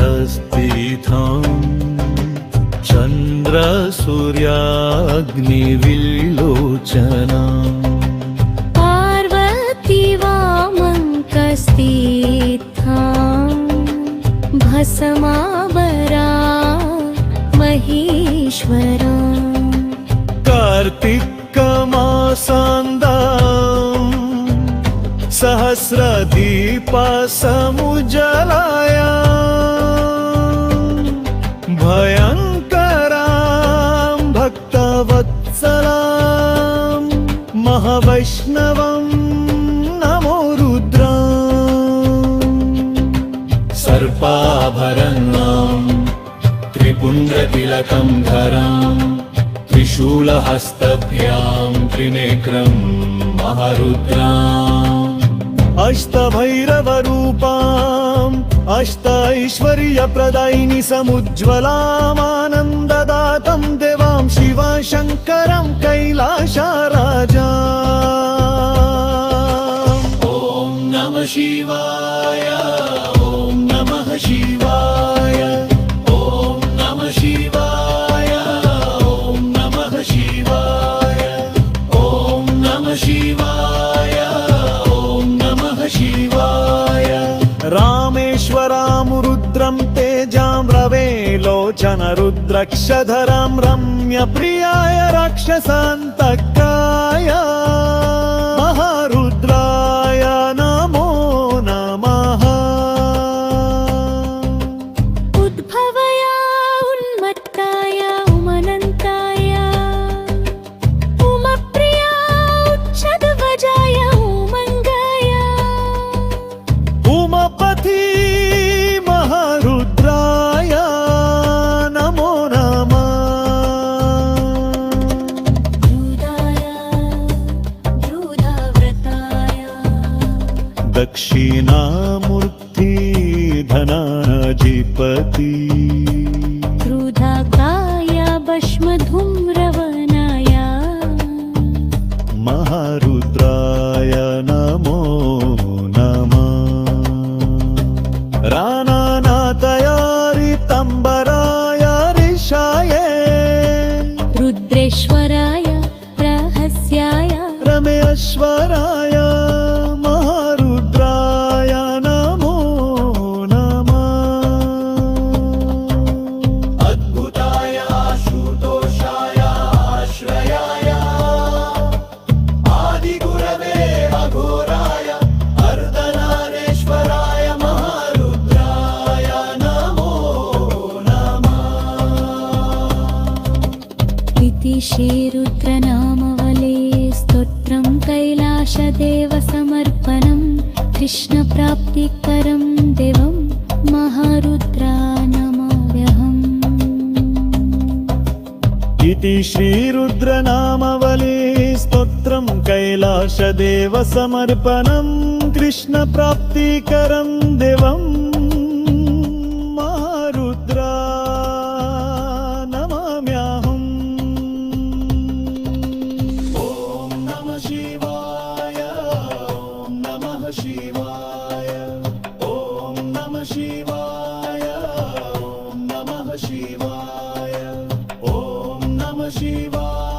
कैलाशमण्डलस्थितां चन्द्रसूर्याग्निविलोचनां पार्वती वामङ्कस्थितां भस्माबरा महेश्वरां कार्तिकमासान्दां सहस्रदीपसमुज्ज्वलाया भयङ्करां भक्तवत्सलां महावैष्णवं नमो रुद्रां सर्पाभरणां त्रिपुण्ड्रतिलकं धरां त्रिशूलहस्तभ्यां त्रिनेत्रं महारुद्रां अष्टभैरवरूपाम् अष्टैश्वर्यप्रदायिनि समुज्ज्वलामानन्ददातं देवां शिवशङ्करं कैलासराजा ॐ नमः शिवाय ॐ नमः शिवाय ॐ नमः शिवाय ॐ नमः शिवाय ॐ नमः शिवाय शिवाय रामेश्वरां रुद्रं तेजां रवे लोचन रुद्रक्षधरं रम्यप्रियाय राक्षसान्तकाय महारुद्राय नमो नमः उद्भवय उन्मत्ताय उमनन्ताय उमप्रियाय उच्चध्वजाय उमापति महारुद्राय नमो नमः दक्षिणामूर्ति धनाधिपति क्रोधाकाय भस्मधूम्रवनाय महारुद्राय नमो रानानाथयारितम्बराय ऋषाय रुद्रेश्वराय रहस्याय रमेश्वराय महारुद्राय नमो नमः अद्भुताय आशुतोषाय आश्रयाय आदिगुरवे अघोराय अर्धनारेश्वराय महारुद्राय नमो नमः इति श्रीरुद्रनामवले स्तोत्रं कैलासदेवसमर्पणं कृष्णप्राप्तिकरं देवं महारुद्रानमाम्यहम् इति श्रीरुद्रनामवले स्तोत्रं कैलासदेवसमर्पणं कृष्णप्राप्तिकरं देवं महारुद्रानमाम्यहम् ॐ नमः शिवाय ॐ नमः शिवाय ॐ नमः शिवाय ॐ नमः शिवाय ॐ नमः शिवाय